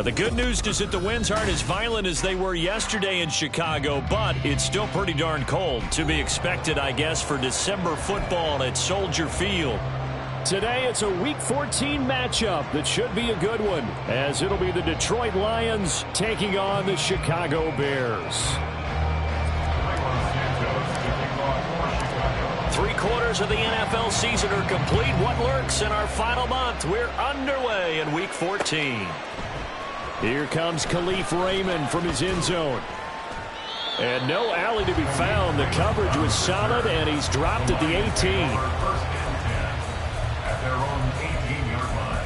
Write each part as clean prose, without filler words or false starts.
The good news is that the winds aren't as violent as they were yesterday in Chicago, but it's still pretty darn cold. To be expected, I guess, for December football at Soldier Field. Today, it's a Week 14 matchup that should be a good one, as it'll be the Detroit Lions taking on the Chicago Bears. 3/4 of the NFL season are complete. What lurks in our final month? We're underway in Week 14. Here comes Khalif Raymond from his end zone. And no alley to be found. The coverage was solid, and he's dropped at the 18. At their own 18-yard line.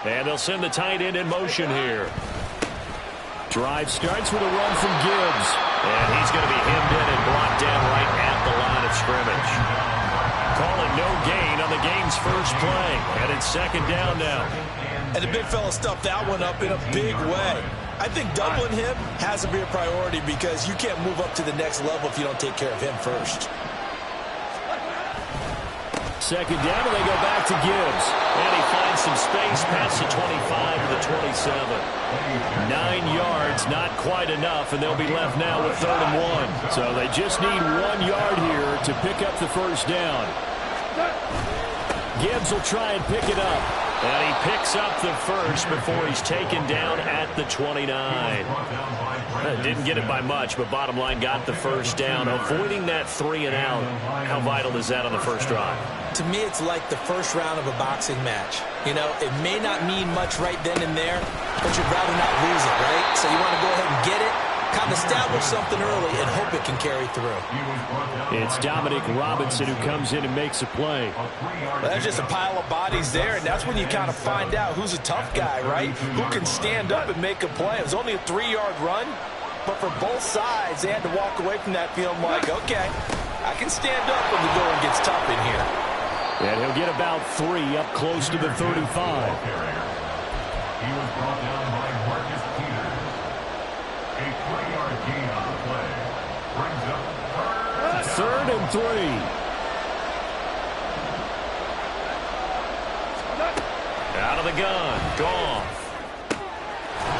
And they'll send the tight end in motion here. Drive starts with a run from Gibbs. And he's going to be hemmed in and brought down right at the line of scrimmage. Calling no gain on the game's first play. And it's second down now. And the big fella stuffed that one up in a big way. I think doubling him has to be a priority because you can't move up to the next level if you don't take care of him first. Second down, and they go back to Gibbs. And he finds some space past the 25 to the 27. 9 yards, not quite enough, and they'll be left now with 3rd and 1. So they just need 1 yard here to pick up the first down. Gibbs will try and pick it up. And he picks up the first before he's taken down at the 29. Didn't get it by much, but bottom line got the first down. Avoiding that 3 and out. How vital is that on the first drive? To me, it's like the first round of a boxing match. You know, it may not mean much right then and there, but you'd rather not lose it, right? So you want to go ahead and get it, kind of establish something early, and hope it can carry through. It's Dominic Robinson who comes in and makes a play. Well, there's just a pile of bodies there, and that's when you kind of find out who's a tough guy, right? Who can stand up and make a play. It was only a 3-yard run, but for both sides, they had to walk away from that feeling like, okay, I can stand up when the going gets tough in here. And he'll get about 3 up close to the 35. He was brought down by Marcus Peters. A 3-yard gain on the play. Brings up 3rd and 3. Out of the gun. Goff.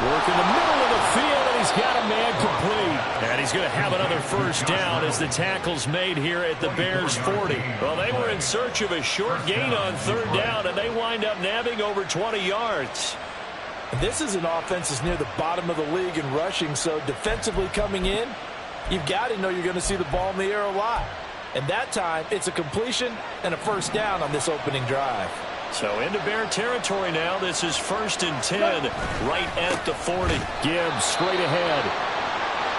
Work in the middle of the field, and he's got a man complete. And he's going to have another first down as the tackle's made here at the Bears' 40. Well, they were in search of a short gain on 3rd down, and they wind up nabbing over 20 yards. This is an offense that's near the bottom of the league in rushing, so defensively coming in, you've got to know you're going to see the ball in the air a lot. And that time, it's a completion and a first down on this opening drive. So into Bear territory now. This is 1st and 10 right at the 40. Gibbs straight ahead.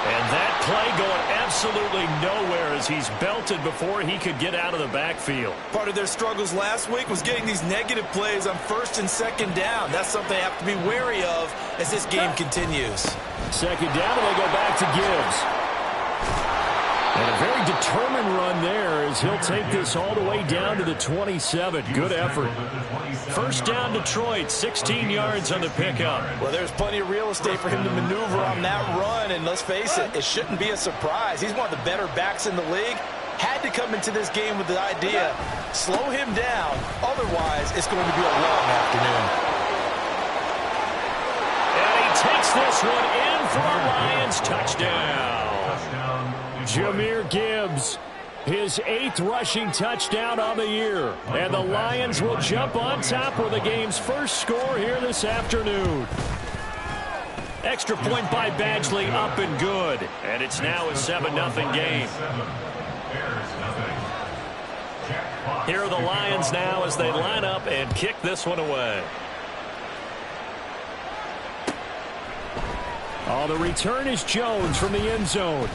And that play going absolutely nowhere as he's belted before he could get out of the backfield. Part of their struggles last week was getting these negative plays on 1st and 2nd down. That's something they have to be wary of as this game continues. Second down, and they go back to Gibbs. And a very determined run there as he'll take this all the way down to the 27. Good effort. First down, Detroit, 16 yards on the pickup. Well, there's plenty of real estate for him to maneuver on that run, and let's face it, it shouldn't be a surprise. He's one of the better backs in the league. Had to come into this game with the idea, slow him down, otherwise it's going to be a long afternoon. And he takes this one in for a Lions touchdown. Jahmyr Gibbs, his 8th rushing touchdown on the year. And the Lions will jump on top with the game's first score here this afternoon. Extra point by Badgley, up and good. And it's now a 7-0 game. Here are the Lions now as they line up and kick this one away. Oh, the return is Jones from the end zone.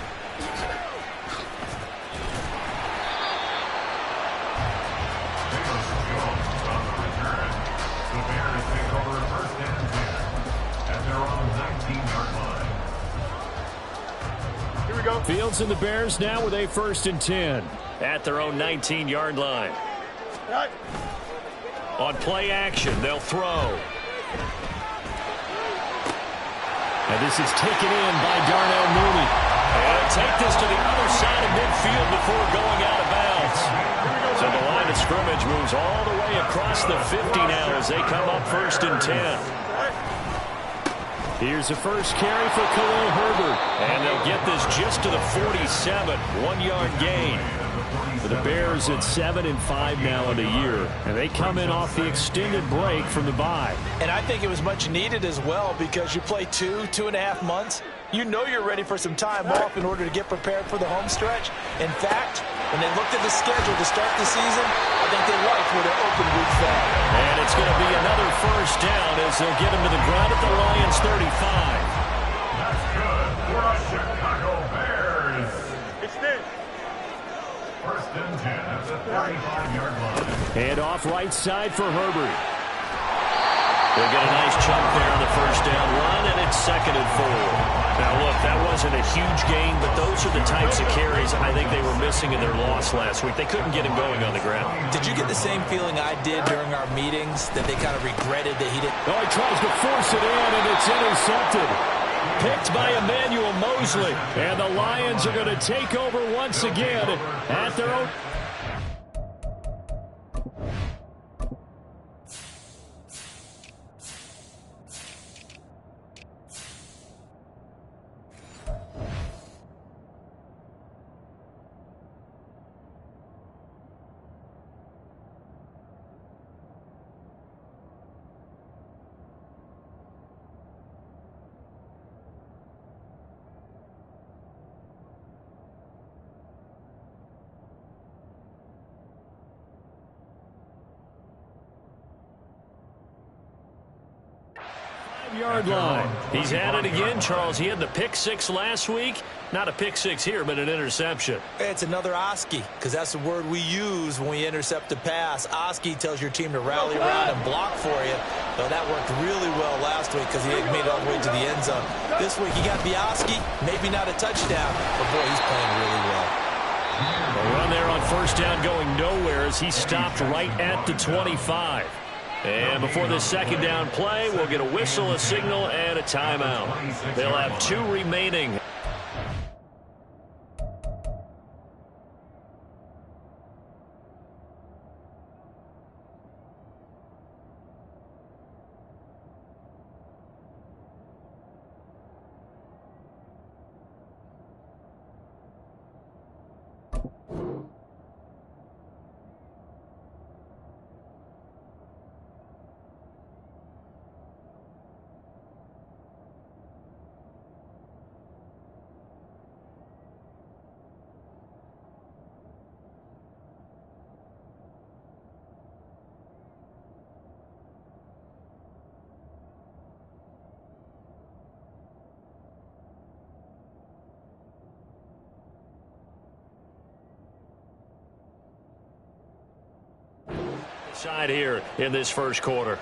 Fields and the Bears now with a 1st and 10 at their own 19-yard line. On play action, they'll throw. And this is taken in by Darnell Mooney. And take this to the other side of midfield before going out of bounds. So the line of scrimmage moves all the way across the 50 now as they come up 1st and 10. Here's the first carry for Khalil Herbert. And they'll get this just to the 47. 1-yard gain. For the Bears, it's 7-5 now in the year. And they come in off the extended break from the bye. And I think it was much needed as well because you play 2.5 months. You know you're ready for some time off in order to get prepared for the home stretch. In fact, when they looked at the schedule to start the season, I think they liked where their open week fell. And it's going to be another first down as they'll get him to the ground at the Lions' 35. That's good for a Chicago Bears. Extend. 1st and 10 at the 35-yard line. And off right side for Herbert. They'll get a nice chunk there on the first down run, and it's 2nd and 4. Now, look, that wasn't a huge gain, but those are the types of carries I think they were missing in their loss last week. They couldn't get him going on the ground. Did you get the same feeling I did during our meetings, that they kind of regretted that he didn't? Oh, he tries to force it in, and it's intercepted. Picked by Emmanuel Mosley. And the Lions are going to take over once again at their own. Yard line. He's at it again, Charles. He had the pick 6 last week. Not a pick 6 here, but an interception. It's another Oski, because that's the word we use when we intercept a pass. Oski tells your team to rally around and block for you. Well, that worked really well last week because he made it all the way to the end zone. This week he got the Oski, maybe not a touchdown, but boy, he's playing really well. A run there on first down going nowhere as he stopped right at the 25. And before this second down play, we'll get a whistle, a signal, and a timeout. They'll have 2 remaining. Side here in this first quarter.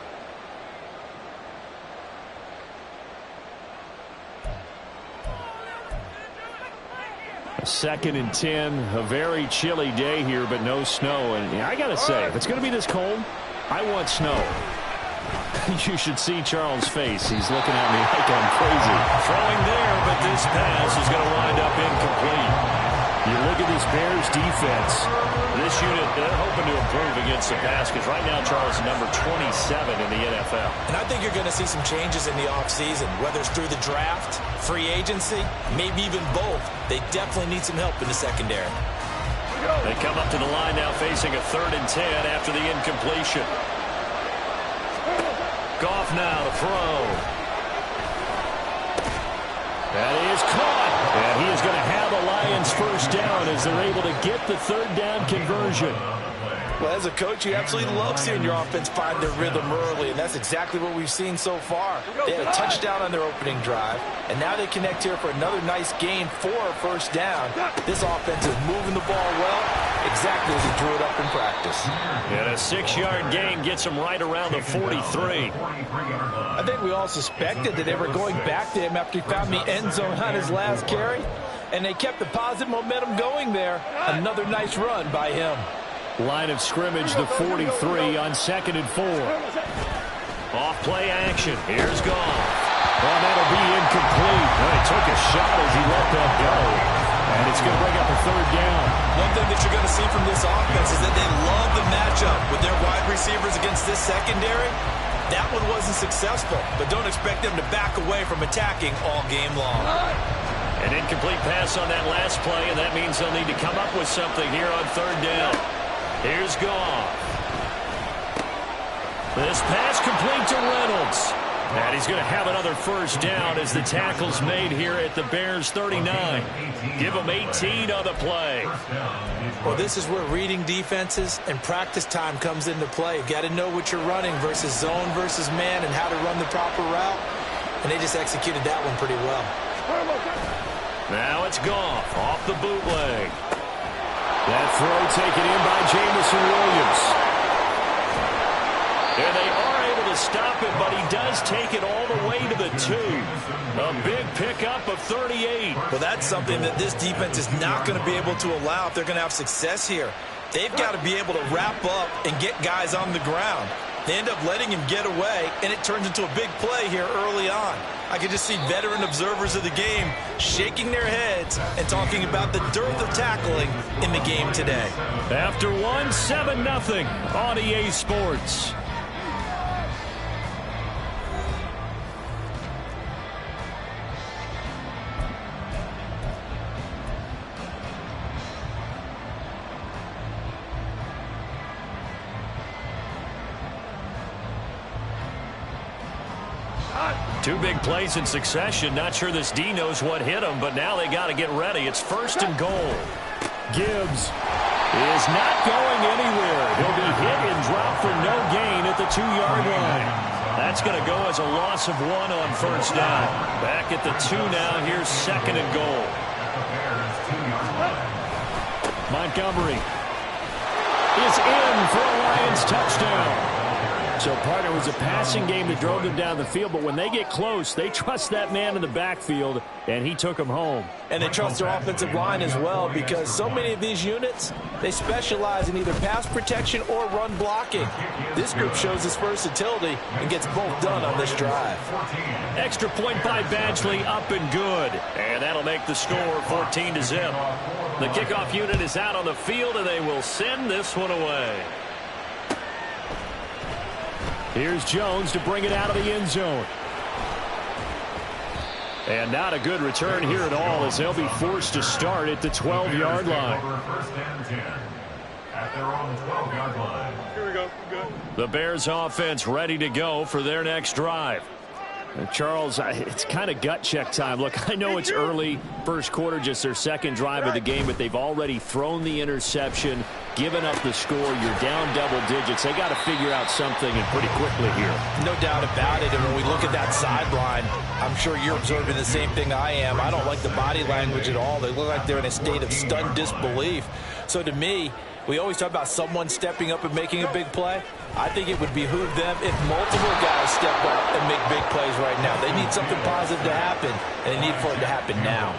A 2nd and 10, a very chilly day here, but no snow. And I got to say, if it's going to be this cold, I want snow. You should see Charles' face. He's looking at me like I'm crazy. Throwing there, but this pass is going to wind up incomplete. You look at this Bears defense. This unit, they're hoping to improve against the pass because right now, Charles is number 27 in the NFL. And I think you're going to see some changes in the offseason, whether it's through the draft, free agency, maybe even both. They definitely need some help in the secondary. They come up to the line now facing a 3rd and 10 after the incompletion. Goff now to throw. That is caught. And he is going to have a Lions first down as they're able to get the 3rd down conversion. Well, as a coach, you absolutely love seeing your offense find their rhythm early, and that's exactly what we've seen so far. They had a touchdown on their opening drive, and now they connect here for another nice gain for a first down. This offense is moving the ball well, exactly as he drew it up in practice. And a 6-yard gain gets him right around the 43. I think we all suspected that they were going back to him after he found the end zone on his last carry, and they kept the positive momentum going there. Another nice run by him. Line of scrimmage, the 43 on 2nd and 4. Off play action. Here's Goff. Well, that'll be incomplete. Well, he took a shot as he let that go. And it's going to bring up a 3rd down. One thing that you're going to see from this offense is that they love the matchup with their wide receivers against this secondary. That one wasn't successful, but don't expect them to back away from attacking all game long. An incomplete pass on that last play, and that means they'll need to come up with something here on 3rd down. Here's Goff. This pass complete to Reynolds. And he's going to have another 1st down as the tackle's made here at the Bears 39. Give them 18 on the play. Well, this is where reading defenses and practice time comes into play. You got to know what you're running versus zone versus man and how to run the proper route. And they just executed that one pretty well. Now it's Goff off the bootleg. That throw taken in by Jamison Williams. And they are able to stop it, but he does take it all the way to the 2. A big pickup of 38. Well, that's something that this defense is not going to be able to allow if they're going to have success here. They've got to be able to wrap up and get guys on the ground. They end up letting him get away, and it turns into a big play here early on. I can just see veteran observers of the game shaking their heads and talking about the dearth of tackling in the game today. After 1, 7-0 on EA Sports. Two big plays in succession. Not sure this D knows what hit him, but now they got to get ready. It's 1st and goal. Gibbs is not going anywhere. He'll be hit and dropped for no gain at the 2-yard line. That's going to go as a loss of 1 on 1st down. Back at the 2 now. Here's 2nd and goal. Montgomery is in for a Lions touchdown. So, partner, it was a passing game that drove them down the field, but when they get close, they trust that man in the backfield, and he took them home. And they trust their offensive line as well, because so many of these units, they specialize in either pass protection or run blocking. This group shows its versatility and gets both done on this drive. Extra point by Badgley, up and good. And that'll make the score 14-0. The kickoff unit is out on the field, and they will send this one away. Here's Jones to bring it out of the end zone. And not a good return here at all, as they'll be forced to start at the 12-yard line. At their own 12-yard line. Here we go. Good. The Bears offense ready to go for their next drive. Charles, it's kind of gut check time. Look, I know it's early, 1st quarter, just their 2nd drive of the game, but they've already thrown the interception, given up the score. You're down double digits. They got to figure out something, and pretty quickly here. No doubt about it. And when we look at that sideline, I'm sure you're observing the same thing I am. I don't like the body language at all. They look like they're in a state of stunned disbelief. So to me, we always talk about someone stepping up and making a big play. I think it would behoove them if multiple guys step up and make big plays right now. They need something positive to happen, and they need for it to happen now.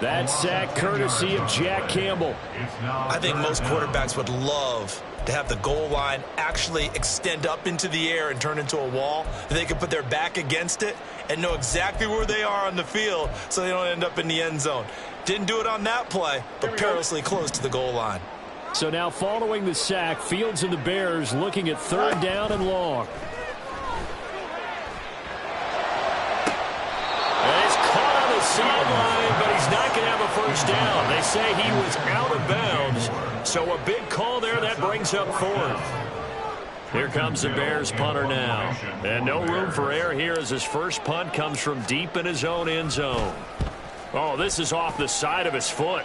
That sack courtesy of Jack Campbell. I think most quarterbacks would love to have the goal line actually extend up into the air and turn into a wall. They can put their back against it and know exactly where they are on the field so they don't end up in the end zone. Didn't do it on that play, but perilously close to the goal line. So now following the sack, Fields and the Bears looking at 3rd down and long. And he's caught on the sideline, but he's not going to have a 1st down. They say he was out of bounds. So a big call there that brings up 4th. Here comes the Bears punter now. And no room for error here as his first punt comes from deep in his own end zone. Oh, this is off the side of his foot.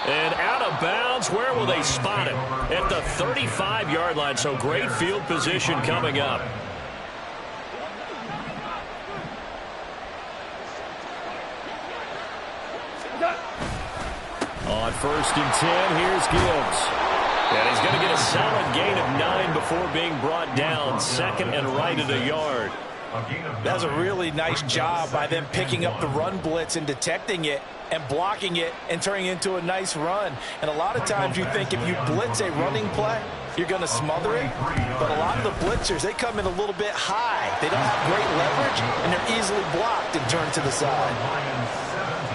And out of bounds. Where will they spot him? At the 35-yard line, so great field position coming up. On 1st and 10, here's Gibbs. And he's going to get a solid gain of 9 before being brought down. 2nd and right at a yard. That's a really nice job by them picking up the run blitz and detecting it and blocking it and turning it into a nice run. And a lot of times you think if you blitz a running play, you're going to smother it. But a lot of the blitzers, they come in a little bit high. They don't have great leverage, and they're easily blocked and turned to the side.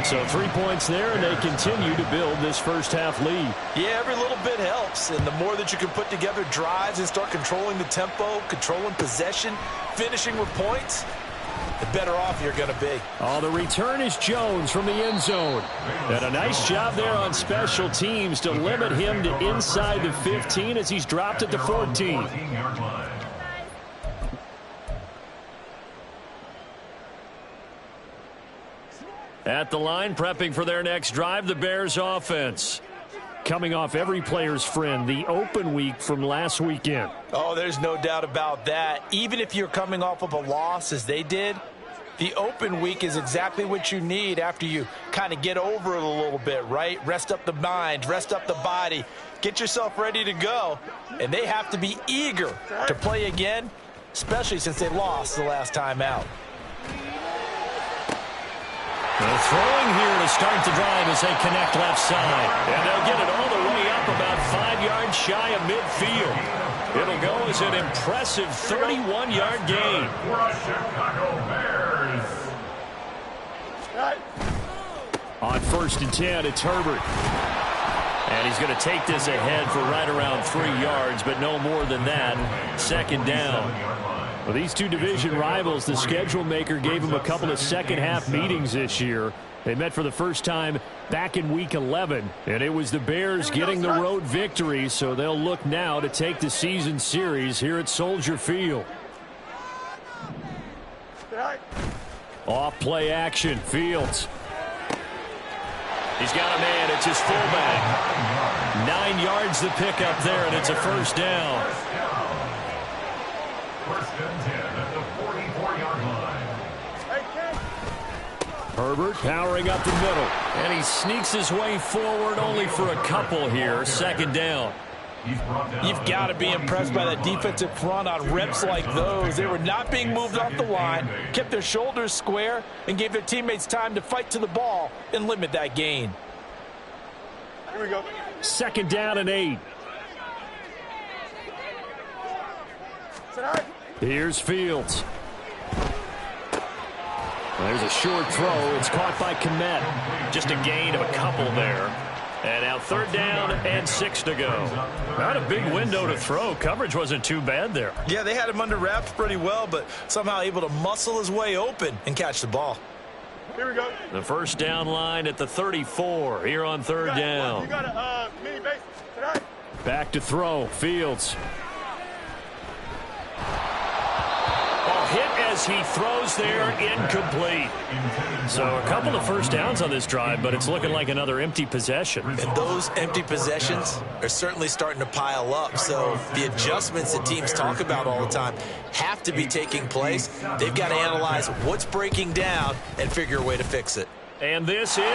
So 3 points there, and they continue to build this first half lead. Yeah, every little bit helps. And the more that you can put together drives and start controlling the tempo, controlling possession, finishing with points, the better off you're going to be. Oh, the return is Jones from the end zone. And a nice job there on special teams to limit him to inside the 15 as he's dropped at the 14. At the line, prepping for their next drive, the Bears offense. Coming off every player's friend, the open week from last weekend. Oh, there's no doubt about that. Even if you're coming off of a loss as they did, the open week is exactly what you need after you kind of get over it a little bit, right? Rest up the mind, rest up the body, get yourself ready to go. And they have to be eager to play again, especially since they lost the last time out. They're throwing here to start the drive as they connect left side. And they'll get it all the way up about 5 yards shy of midfield. It'll go as an impressive 31-yard gain. On 1st and 10, it's Herbert. And he's going to take this ahead for right around 3 yards, but no more than that. 2nd down. Well, these two division rivals, the schedule maker gave them a couple of second-half meetings this year. They met for the first time back in Week 11, and it was the Bears getting the road victory, so they'll look now to take the season series here at Soldier Field. Off play action, Fields. He's got a man, it's his fullback. 9 yards the pick up there, and it's a 1st down. Herbert powering up the middle, and he sneaks his way forward only for a couple here. 2nd down. You've got to be impressed by that defensive front on reps like those. They were not being moved off the line, kept their shoulders square, and gave their teammates time to fight to the ball and limit that gain. Here we go. 2nd down and 8. Here's Fields. There's a short throw. It's caught by Kmet. Just a gain of a couple there. And now 3rd down and 6 to go. Not a big window to throw. Coverage wasn't too bad there. Yeah, they had him under wraps pretty well, but somehow able to muscle his way open and catch the ball. Here we go. The 1st down line at the 34 here on 3rd down. You got a mini base tonight. Back to throw. Fields. Hit as he throws there, incomplete. So a couple of 1st downs on this drive, but it's looking like another empty possession. And those empty possessions are certainly starting to pile up. So the adjustments that teams talk about all the time have to be taking place. They've got to analyze what's breaking down and figure a way to fix it. And this is good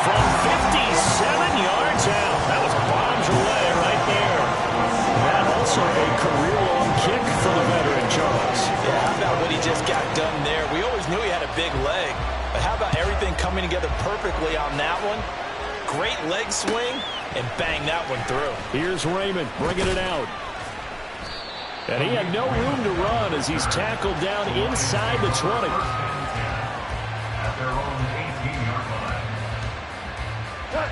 from 57 yards out. That was bombs away right there. That also a career-long kick for the veteran, Charles. Yeah, how about what he just got done there? We always knew he had a big leg, but how about everything coming together perfectly on that one? Great leg swing, and bang that one through. Here's Raymond bringing it out. And he had no room to run as he's tackled down inside the 20. At their own 18-yard line.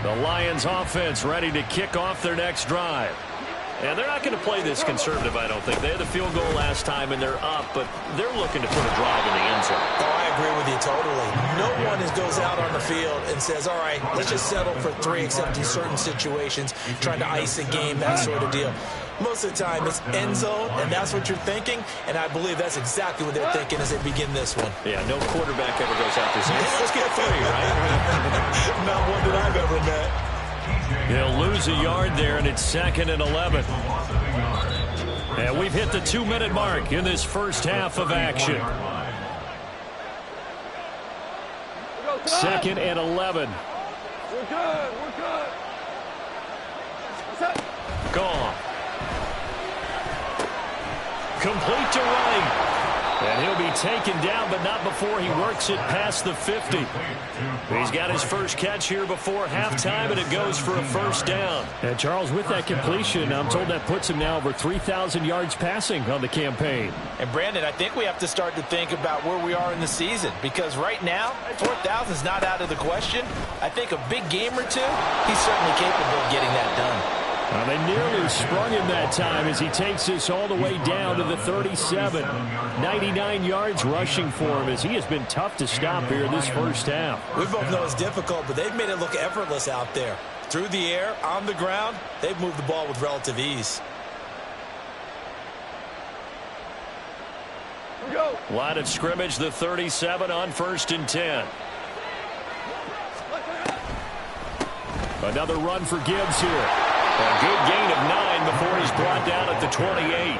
The Lions offense ready to kick off their next drive. And they're not going to play this conservative, I don't think. They had the field goal last time, and they're up, but they're looking to put a drive in the end zone. Oh, I agree with you totally. No one goes out on the field and says, all right, let's just settle for 3, except in certain situations, trying to ice a game, that sort of deal. Most of the time, it's end zone, and that's what you're thinking, and I believe that's exactly what they're thinking as they begin this one. Yeah, no quarterback ever goes out there saying, hey, let's get 3, right? Not one that I've ever met. They'll lose a yard there, and it's 2nd and 11. And we've hit the 2-minute mark in this first half of action. 2nd and 11. We're good. We're good. Gone. Complete to right. And he'll be taken down, but not before he works it past the 50. He's got his first catch here before halftime, and it goes for a first down. And Charles, with that completion, I'm told that puts him now over 3,000 yards passing on the campaign. And Brandon, I think we have to start to think about where we are in the season, because right now, 4,000 is not out of the question. I think a big game or two, he's certainly capable of getting that done. They nearly sprung him that time as he takes this all the way down to the 37. 99 yards rushing for him as he has been tough to stop here this first half. We both know it's difficult, but they've made it look effortless out there. Through the air, on the ground, they've moved the ball with relative ease. Go. Line of scrimmage, the 37 on 1st and 10. Another run for Gibbs here. A good gain of 9 before he's brought down at the 28.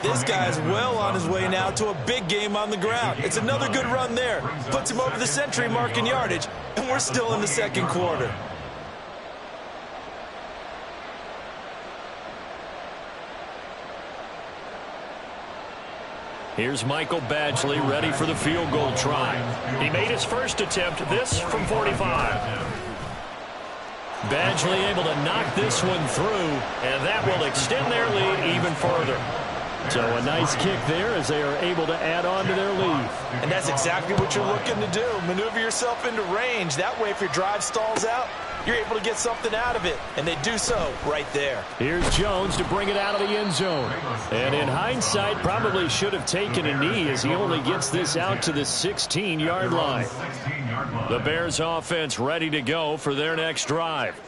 This guy's well on his way now to a big game on the ground. It's another good run there. Puts him over the century mark in yardage, and we're still in the second quarter. Here's Michael Badgley ready for the field goal try. He made his first attempt, this from 45. Badgley able to knock this one through, and that will extend their lead even further. So a nice kick there as they are able to add on to their lead. And that's exactly what you're looking to do. Maneuver yourself into range. That way, if your drive stalls out, you're able to get something out of it. And they do so right there. Here's Jones to bring it out of the end zone. And in hindsight, probably should have taken a knee as he only gets this out to the 16-yard line. The Bears offense ready to go for their next drive.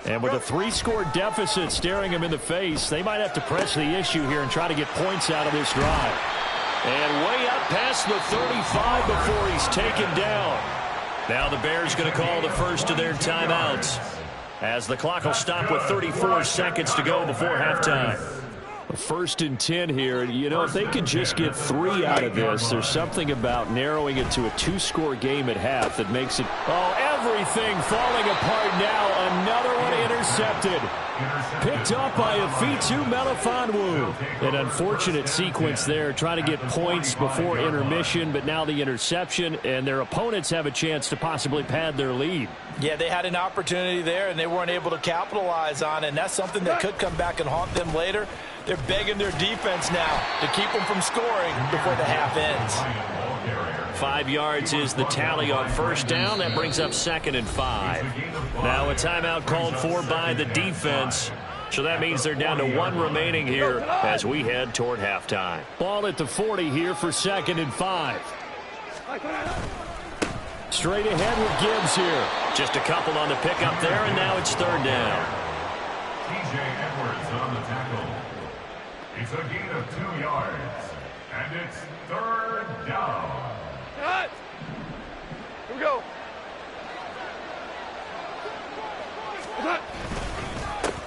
And with a 3-score deficit staring him in the face, they might have to press the issue here and try to get points out of this drive. And way up past the 35 before he's taken down. Now the Bears going to call the first of their timeouts as the clock will stop with 34 seconds to go before halftime. 1st and 10 here. You know, if they could just get 3 out of this, there's something about narrowing it to a 2-score game at half that makes it, everything falling apart now. Another one intercepted. Picked up by Afitu Melifonwu. An unfortunate sequence there, trying to get points before intermission, but now the interception, and their opponents have a chance to possibly pad their lead. Yeah, they had an opportunity there, and they weren't able to capitalize on it, and that's something that could come back and haunt them later. They're begging their defense now to keep them from scoring before the half ends. 5 yards is the tally on first down. That brings up 2nd and 5. Now a timeout called for by the defense. So that means they're down to 1 remaining here as we head toward halftime. Ball at the 40 here for 2nd and 5. Straight ahead with Gibbs here. Just a couple on the pickup there, and now it's 3rd down. TJ Edwards on the tackle. It's a gain of 2 yards, and it's 3rd down. Cut. Here we go.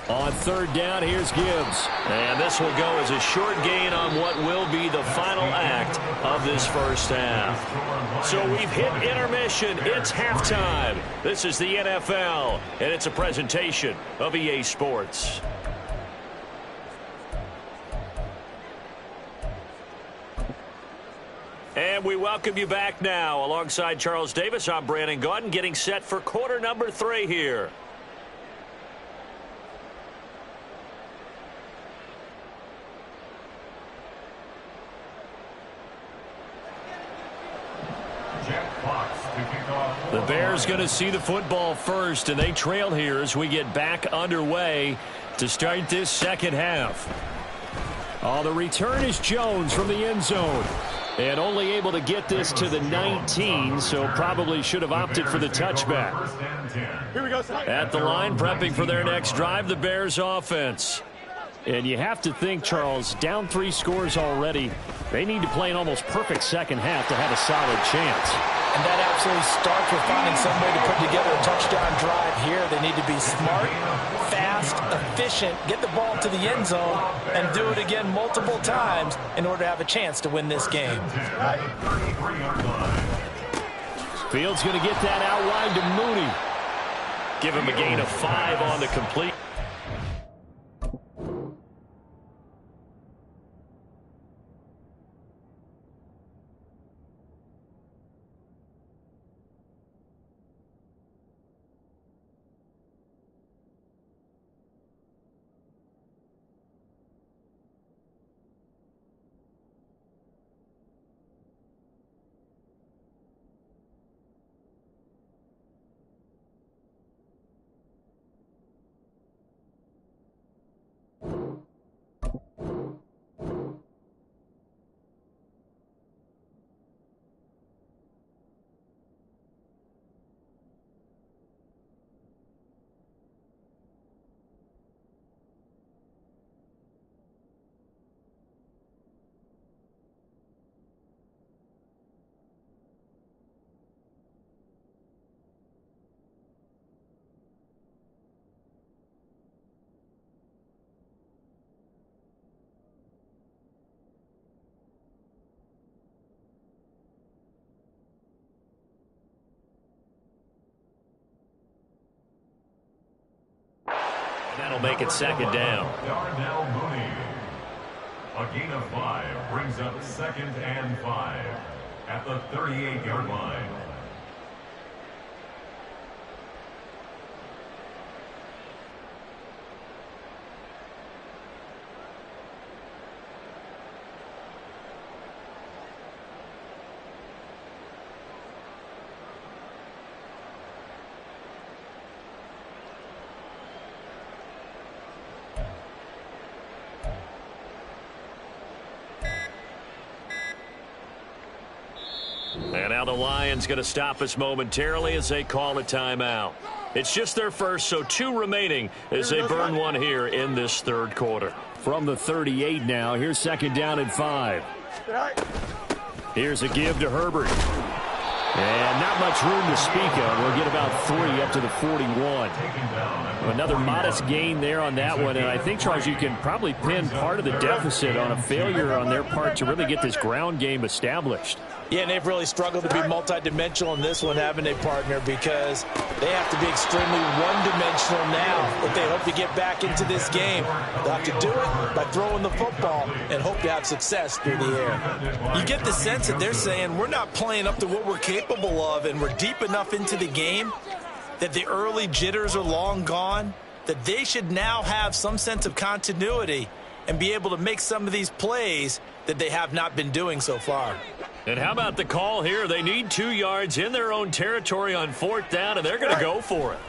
On 3rd down, here's Gibbs. And this will go as a short gain on what will be the final act of this first half. So we've hit intermission. It's halftime. This is the NFL, and it's a presentation of EA Sports. And we welcome you back now. Alongside Charles Davis, I'm Brandon Gaudin, getting set for quarter number 3 here. The Bears going to see the football first, and they trail here as we get back underway to start this second half. The return is Jones from the end zone. And only able to get this to the 19, so probably should have opted for the touchback. Here we go. At the line, prepping for their next drive, the Bears offense. And you have to think, Charles, down 3 scores already. They need to play an almost perfect second half to have a solid chance. And that absolutely starts with finding some way to put together a touchdown drive here. They need to be smart, fast, efficient, get the ball to the end zone, and do it again multiple times in order to have a chance to win this game. Fields going to get that out wide to Mooney. Give him a gain of 5 on the complete. That'll make it second down. Darnell Mooney. A gain of 5 brings up 2nd and 5 at the 38-yard line. And now the Lions going to stop us momentarily as they call a timeout. It's just their first, so 2 remaining as they burn one here in this third quarter. From the 38 now, here's second down and 5. Here's a give to Herbert. And not much room to speak of. We'll get about 3 up to the 41. Another modest gain there on that one. And I think, Charles, you can probably pin part of the deficit on a failure on their part to really get this ground game established. Yeah, and they've really struggled to be multidimensional in this one, haven't they, partner? Because they have to be extremely one-dimensional now if they hope to get back into this game. They'll have to do it by throwing the football and hope to have success through the air. You get the sense that they're saying we're not playing up to what we're capable of, and we're deep enough into the game that the early jitters are long gone, that they should now have some sense of continuity and be able to make some of these plays that they have not been doing so far. And how about the call here? They need 2 yards in their own territory on 4th down, and they're going to go for it.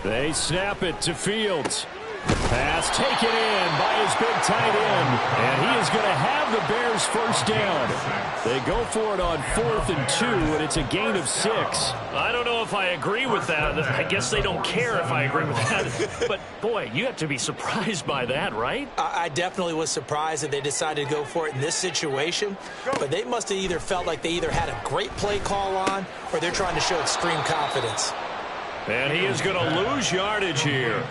They snap it to Fields. Pass taken in by his big tight end, and he is going to have the Bears first down. They go for it on 4th and 2, and it's a gain of 6. I don't know if I agree with that. I guess they don't care if I agree with that. But, boy, you have to be surprised by that, right? I definitely was surprised that they decided to go for it in this situation. But they must have either felt like they either had a great play call on or they're trying to show extreme confidence. And he is going to lose yardage here.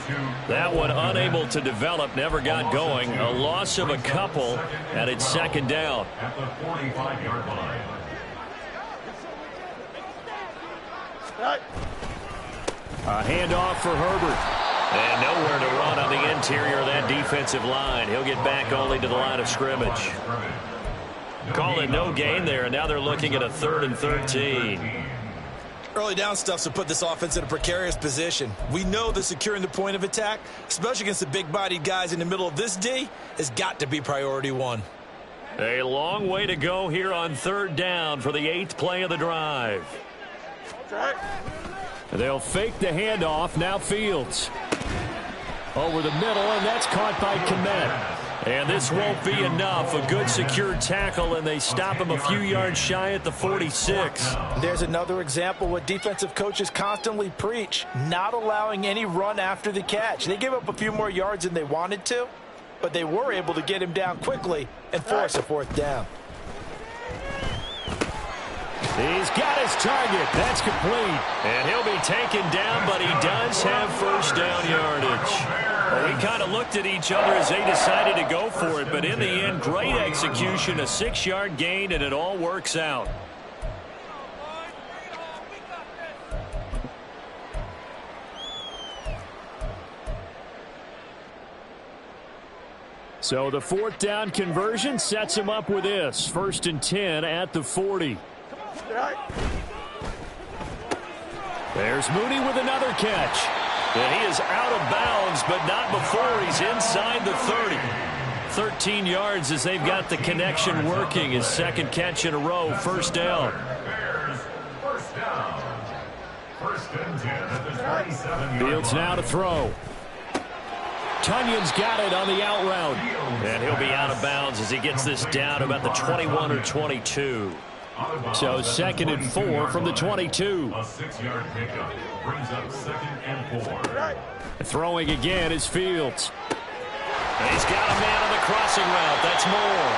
That one unable to develop, never got going. A loss of a couple, and it's second down. At the 45-yard line. A handoff for Herbert. And nowhere to run on the interior of that defensive line. He'll get back only to the line of scrimmage. Call it no gain there, and now they're looking at a 3rd and 13. Early down stuff's to put this offense in a precarious position. We know that securing the point of attack, especially against the big-bodied guys in the middle of this D, has got to be priority 1. A long way to go here on 3rd down for the 8th play of the drive. They'll fake the handoff. Now Fields. Over the middle, and that's caught by Kmet. And this won't be enough. A good secure tackle, and they stop him a few yards shy at the 46. There's another example what defensive coaches constantly preach, not allowing any run after the catch. They gave up a few more yards than they wanted to, but they were able to get him down quickly and force a 4th down. He's got his target. That's complete. And he'll be taken down, but he does have first down yardage. Well, we kind of looked at each other as they decided to go for it, but in the end, great execution, a 6-yard gain, and it all works out. So the 4th down conversion sets him up with this. 1st and 10 at the 40. There's Mooney with another catch. And he is out of bounds, but not before he's inside the 30. 13 yards as they've got the connection working. His 2nd catch in a row, 1st down. Bears, 1st down. 1st and 10 at the 27-yard Fields now to throw. Tunyon's got it on the out route. And he'll be out of bounds as he gets this down about the 21 or 22. So 2nd and 4 from the 22. A 6-yard pickup brings up 2nd and 4. Throwing again is Fields. And he's got a man on the crossing route. That's Moore.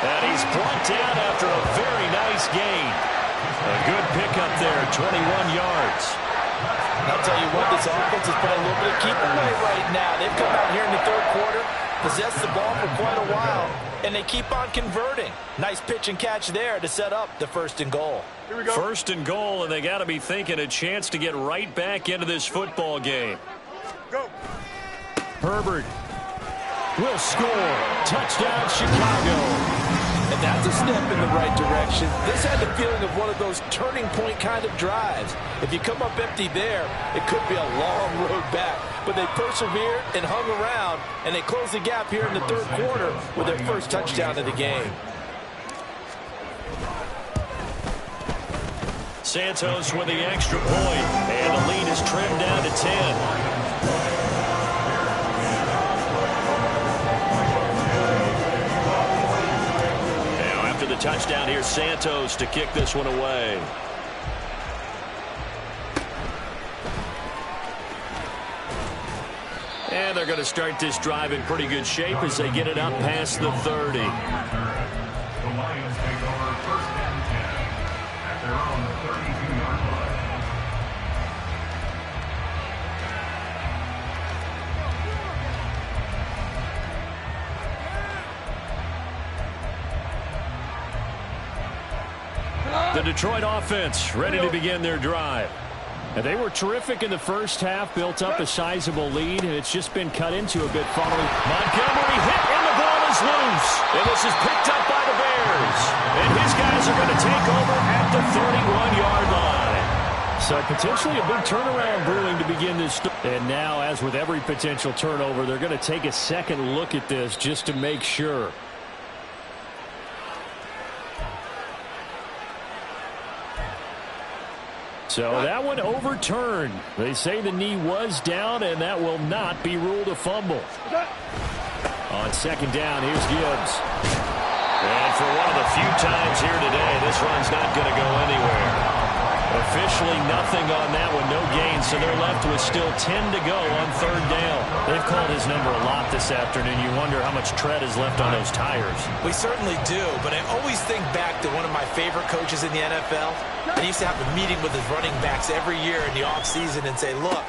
And he's brought down after a very nice gain. A good pickup there, 21 yards. I'll tell you what, this offense is playing a little bit of keep away right now. They've come out here in the 3rd quarter, possessed the ball for quite a while, and they keep on converting. Nice pitch and catch there to set up the 1st and goal. Here we go. 1st and goal, and they got to be thinking a chance to get right back into this football game. Go. Herbert will score. Touchdown, Chicago. And that's a step in the right direction. This had the feeling of one of those turning point kind of drives. If you come up empty there, it could be a long road back. But they persevered and hung around, and they closed the gap here in the third quarter with their first touchdown of the game. Santos with the extra point, and the lead is trimmed down to 10. The touchdown here, Santos to kick this one away. And they're going to start this drive in pretty good shape as they get it up past the 30. The Lions take over first and 10 at their own 32-yard line. The Detroit offense ready to begin their drive. And they were terrific in the first half, built up a sizable lead, and it's just been cut into a bit following. Montgomery hit, and the ball is loose. And this is picked up by the Bears. And his guys are going to take over at the 31-yard line. So potentially a big turnaround brewing to begin this. And now, as with every potential turnover, they're going to take a second look at this just to make sure. So that one overturned. They say the knee was down, and that will not be ruled a fumble. On second down, here's Gibbs. And for one of the few times here today, this run's not going to go anywhere. Officially nothing on that one, no gain, so they're left with still 10 to go on third down. They've called his number a lot this afternoon. You wonder how much tread is left on those tires. We certainly do, but I always think back to one of my favorite coaches in the NFL. And he used to have a meeting with his running backs every year in the offseason and say, look,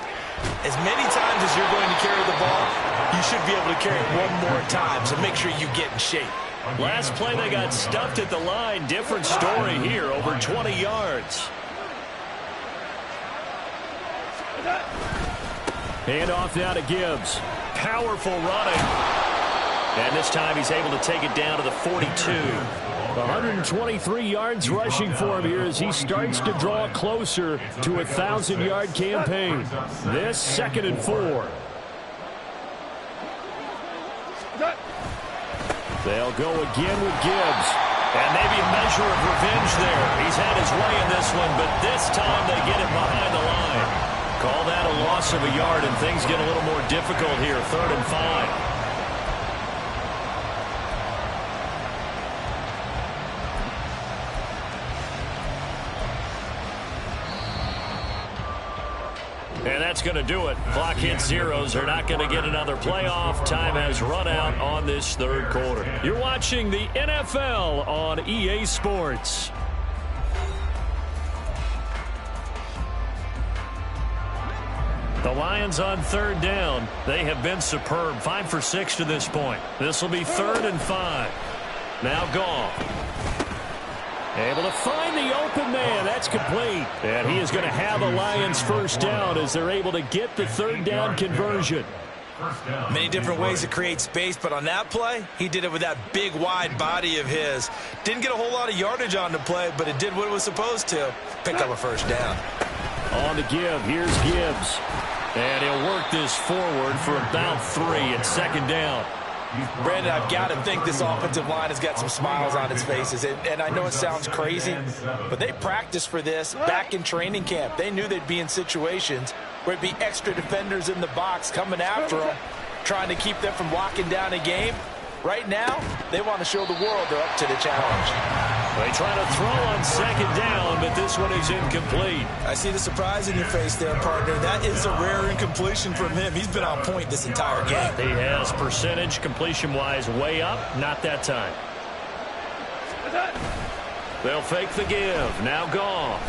as many times as you're going to carry the ball, you should be able to carry it one more time, so make sure you get in shape. Last play, they got stuffed at the line. Different story here, over 20 yards. Hand off now to Gibbs. Powerful running. And this time he's able to take it down to the 42. 123 yards rushing for him here as he starts to draw closer to a 1,000-yard campaign. This 2nd and 4. They'll go again with Gibbs. And maybe a measure of revenge there. He's had his way in this one, but this time they get it behind the line. Call that a loss of a yard, and things get a little more difficult here. 3rd and 5. And that's going to do it. Clock hits zeros. They're not going to get another playoff. Time has run out on this third quarter. You're watching the NFL on EA Sports. The Lions on third down. They have been superb. 5 for 6 to this point. This will be 3rd and 5. Now Goff. Able to find the open man. That's complete. And he is going to have a Lions first down as they're able to get the 3rd down conversion. Many different ways to create space, but on that play, he did it with that big, wide body of his. Didn't get a whole lot of yardage on the play, but it did what it was supposed to. Picked up a first down. On the give, here's Gibbs. And he'll work this forward for about 3 at 2nd down. Brandon, I've got to think this offensive line has got some smiles on its faces. And I know it sounds crazy, but they practiced for this back in training camp. They knew they'd be in situations where it'd be extra defenders in the box coming after them, trying to keep them from locking down a game. Right now, they want to show the world they're up to the challenge. They try to throw on 2nd down, but this one is incomplete. I see the surprise in your face there, partner. That is a rare incompletion from him. He's been on point this entire game. He has percentage completion-wise way up. Not that time. They'll fake the give. Now Goff.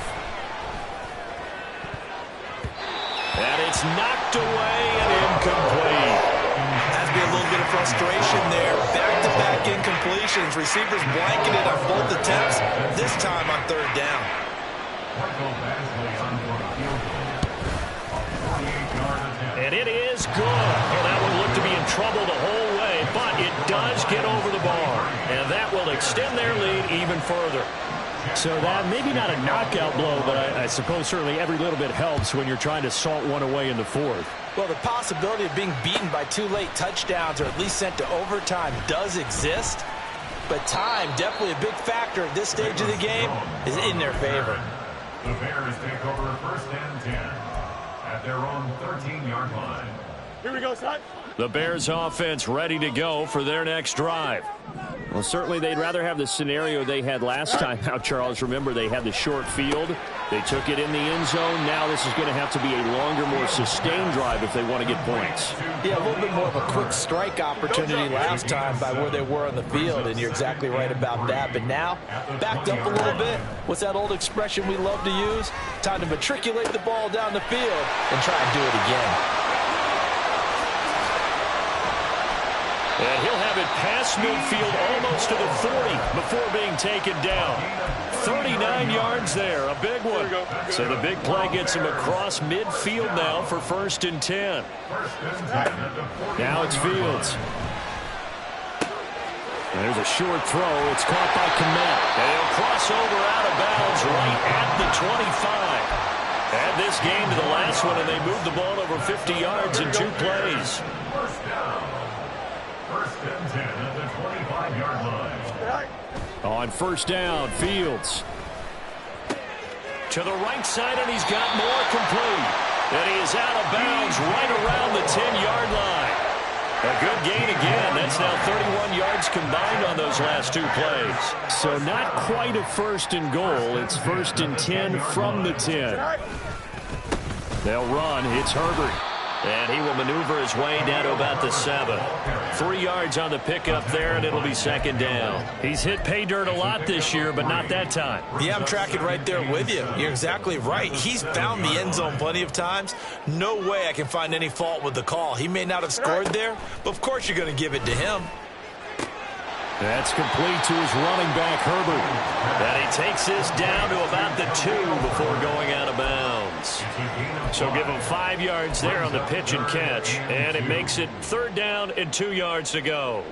And it's knocked away and incomplete. Has to be a little bit of frustration there. Back-to-back incompletions. Receivers blanketed on both attempts, this time on 3rd down. And it is good. Well, that would look to be in trouble the whole way, but it does get over the bar. And that will extend their lead even further. So that, maybe not a knockout blow, but I suppose certainly every little bit helps when you're trying to salt one away in the fourth. Well, the possibility of being beaten by 2 late touchdowns or at least sent to overtime does exist. But time, definitely a big factor at this stage of the game, is in their favor. The Bears take over 1st and 10 at their own 13-yard line. Here we go, son. The Bears offense ready to go for their next drive. Well, certainly they'd rather have the scenario they had last time out, Charles. Remember, they had the short field. They took it in the end zone. Now this is going to have to be a longer, more sustained drive if they want to get points. Yeah, a little bit more of a quick strike opportunity last time by where they were on the field, and you're exactly right about that. But now, backed up a little bit. What's that old expression we love to use? Time to matriculate the ball down the field and try and do it again. And he'll have it past midfield almost to the 40 before being taken down. 39 yards there, a big one. So the big play gets him across midfield now for 1st and 10. Now it's Fields. And there's a short throw. It's caught by Kmet. And he'll cross over out of bounds right at the 25. Add this game to the last one, and they moved the ball over 50 yards in 2 plays. 1st and 10 at the 25-yard line. On 1st down, Fields. To the right side, and he's got more complete. And he is out of bounds right around the 10-yard line. A good gain again. That's now 31 yards combined on those last 2 plays. So not quite a 1st and goal. It's 1st and 10 from the 10. They'll run. It's Herbert. And he will maneuver his way down to about the 7. 3 yards on the pickup there, and it'll be 2nd down. He's hit pay dirt a lot this year, but not that time. Yeah, I'm tracking right there with you. You're exactly right. He's found the end zone plenty of times. No way I can find any fault with the call. He may not have scored there, but of course you're going to give it to him. That's complete to his running back, Herbert. And he takes this down to about the 2 before going out of bounds. So give him 5 yards there on the pitch and catch. And it makes it 3rd down and 2 yards to go.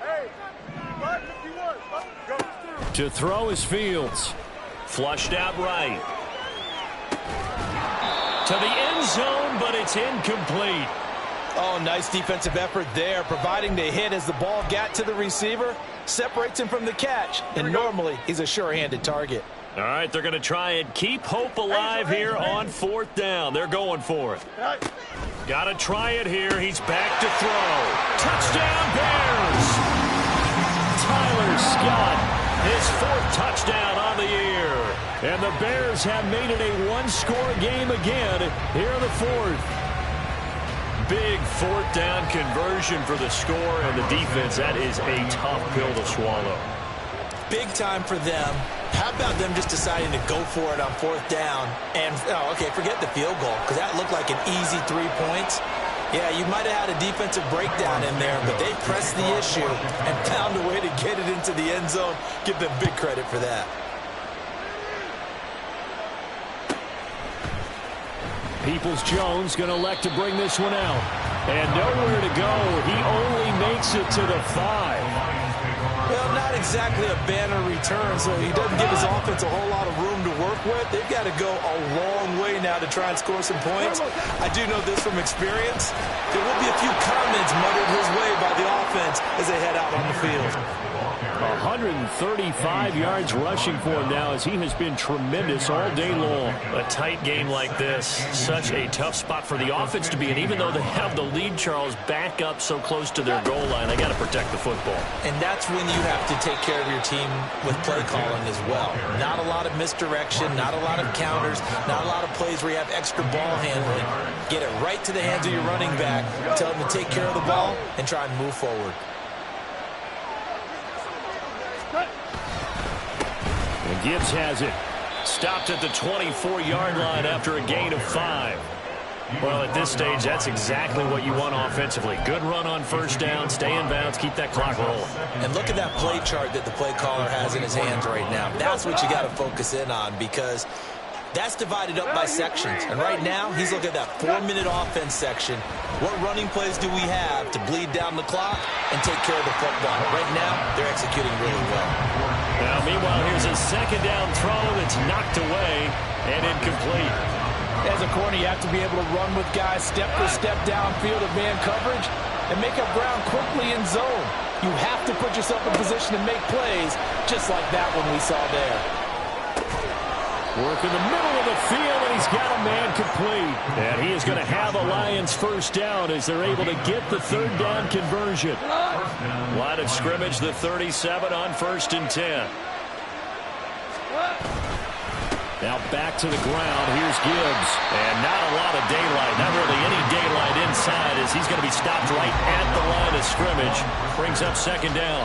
Hey, 551. Go. To throw is Fields. Flushed out right. To the end zone, but it's incomplete. Oh, nice defensive effort there, providing the hit as the ball got to the receiver, separates him from the catch, and normally he's a sure-handed target. All right, they're going to try and keep hope alive here on 4th down. They're going for it. Got to try it here. He's back to throw. Touchdown, Bears! Tyler Scott, his 4th touchdown on the year. And the Bears have made it a 1-score game again here in the 4th. Big 4th down conversion for the score, and the defense, that is a tough pill to swallow. Big time for them. How about them just deciding to go for it on 4th down? And, okay, forget the field goal, because that looked like an easy 3 points. Yeah, you might have had a defensive breakdown in there, but they pressed the issue and found a way to get it into the end zone. Give them big credit for that. Peoples-Jones going to elect to bring this one out. And nowhere to go. He only makes it to the 5. Well, not exactly a banner return, so he doesn't give his offense a whole lot of room to work with. They've got to go a long way now to try and score some points. I do know this from experience. There will be a few comments muttered his way by the offense as they head out on the field. 135 yards rushing for him now, as he has been tremendous all day long. A tight game like this, such a tough spot for the offense to be in. Even though they have the lead, Charles, back up so close to their goal line, they got to protect the football. And that's when you have to take care of your team with play calling as well. Not a lot of misdirection, not a lot of counters, not a lot of plays where you have extra ball handling. Get it right to the hands of your running back, tell them to take care of the ball, and try and move forward. And Gibbs has it. Stopped at the 24-yard line after a gain of 5. Well, at this stage, that's exactly what you want offensively. Good run on first down, stay in bounds, keep that clock rolling. And look at that play chart that the play caller has in his hands right now. That's what you got to focus in on, because that's divided up by sections. And right now, he's looking at that 4-minute offense section. What running plays do we have to bleed down the clock and take care of the football? Right now, they're executing really well. Now, meanwhile, here's a second down throw that's knocked away and incomplete. As a corner, you have to be able to run with guys step for step downfield of man coverage and make up ground quickly in zone. You have to put yourself in position to make plays, just like that one we saw there. Work in the middle of the field, and he's got a man complete. And he is going to have a Lions first down as they're able to get the third down conversion. Line of scrimmage, the 37 on 1st and 10. Now back to the ground. Here's Gibbs. And not a lot of daylight. Not really any daylight inside as he's going to be stopped right at the line of scrimmage. Brings up second down.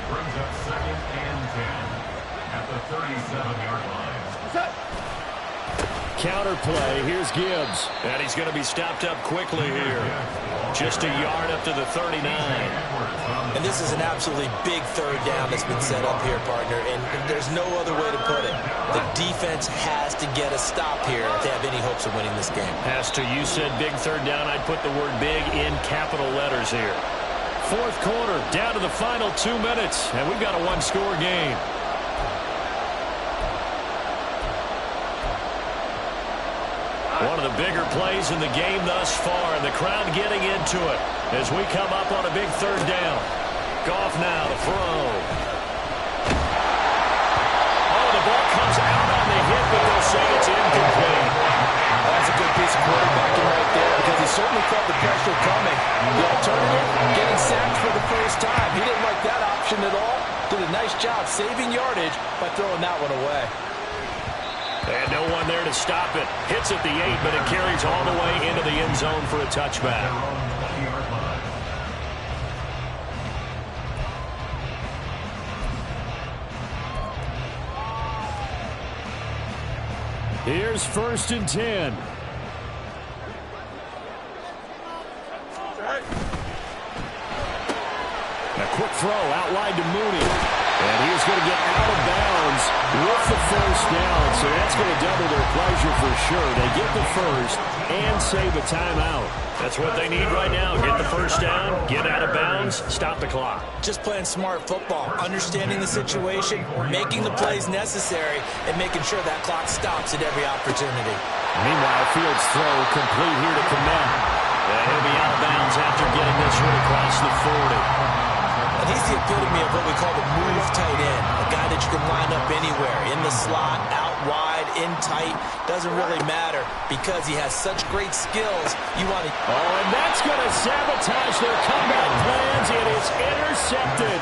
Brings up 2nd and 10 at the 37-yard line. Counter play. Here's Gibbs. And he's going to be stopped up quickly here. Just a yard up to the 39. And this is an absolutely big third down that's been set up here, partner, and there's no other way to put it. The defense has to get a stop here if they have any hopes of winning this game. Has to. You said big third down. I'd put the word big in capital letters here. Fourth quarter, down to the final 2 minutes, and we've got a one-score game. One of the bigger plays in the game thus far, and the crowd getting into it as we come up on a big third down. Goff now to throw. Oh, the ball comes out on the hit, but they'll say it's incomplete. That's a good piece of quarterbacking right there, because he certainly felt the pressure coming. The alternative, getting sacked for the first time. He didn't like that option at all. Did a nice job saving yardage by throwing that one away. And no one there to stop it. Hits at the 8, but it carries all the way into the end zone for a touchback. Here's 1st and 10. A quick throw out wide to Mooney. And he's going to get out of bounds with the first down. So that's going to double their pleasure for sure. They get the first and save a timeout. That's what they need right now. Get the first down, get out of bounds, stop the clock. Just playing smart football, understanding the situation, making the plays necessary, and making sure that clock stops at every opportunity. Meanwhile, Fields' throw complete here to Komet. And he'll be out of bounds after getting this one across the 40. And he's the epitome of what we call the move tight end, a guy that you can line up anywhere, in the slot, out wide, in tight, doesn't really matter because he has such great skills. You want to... Oh, and that's going to sabotage their comeback plans. It is intercepted.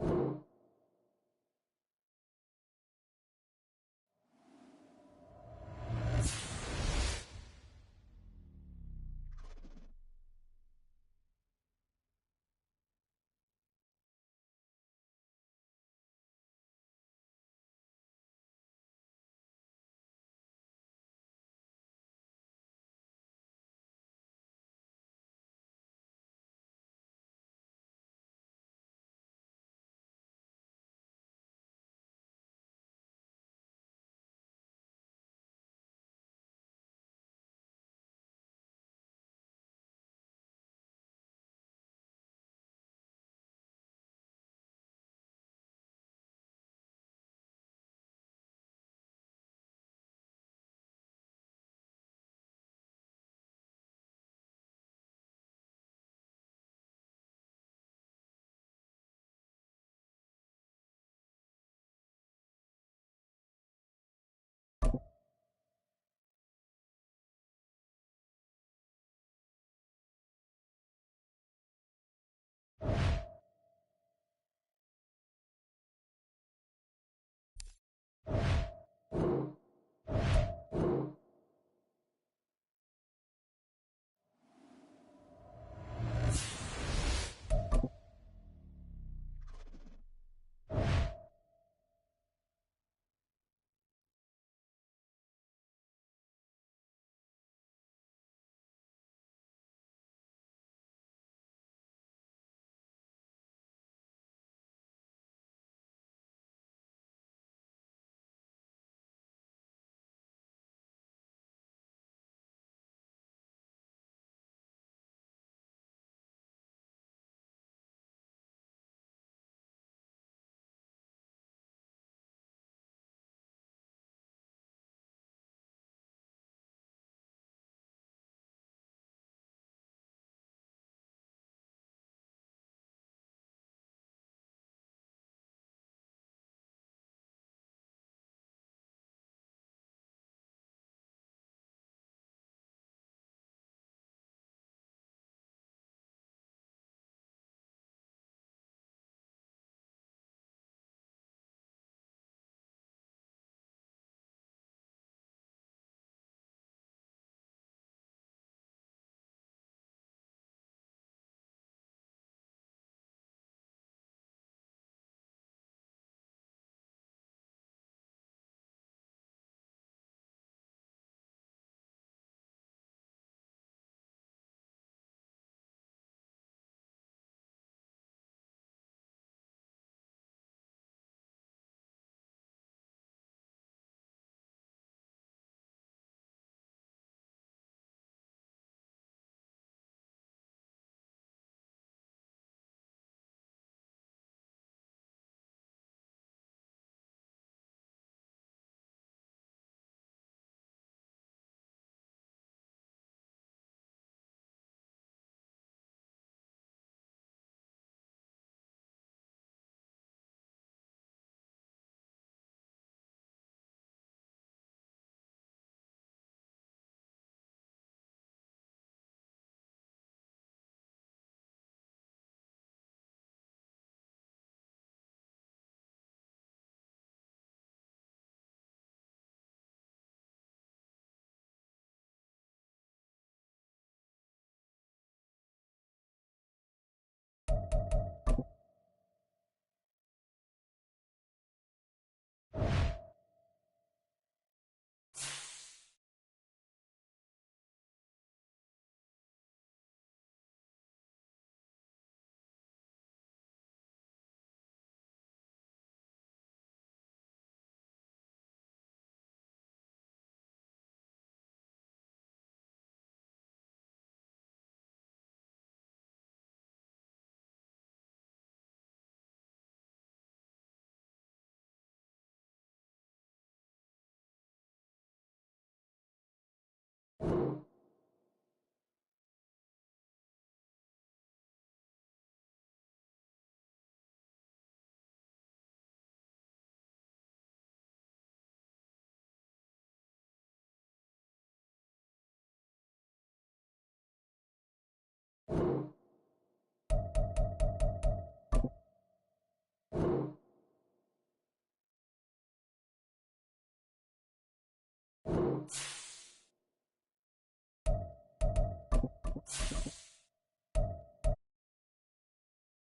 it.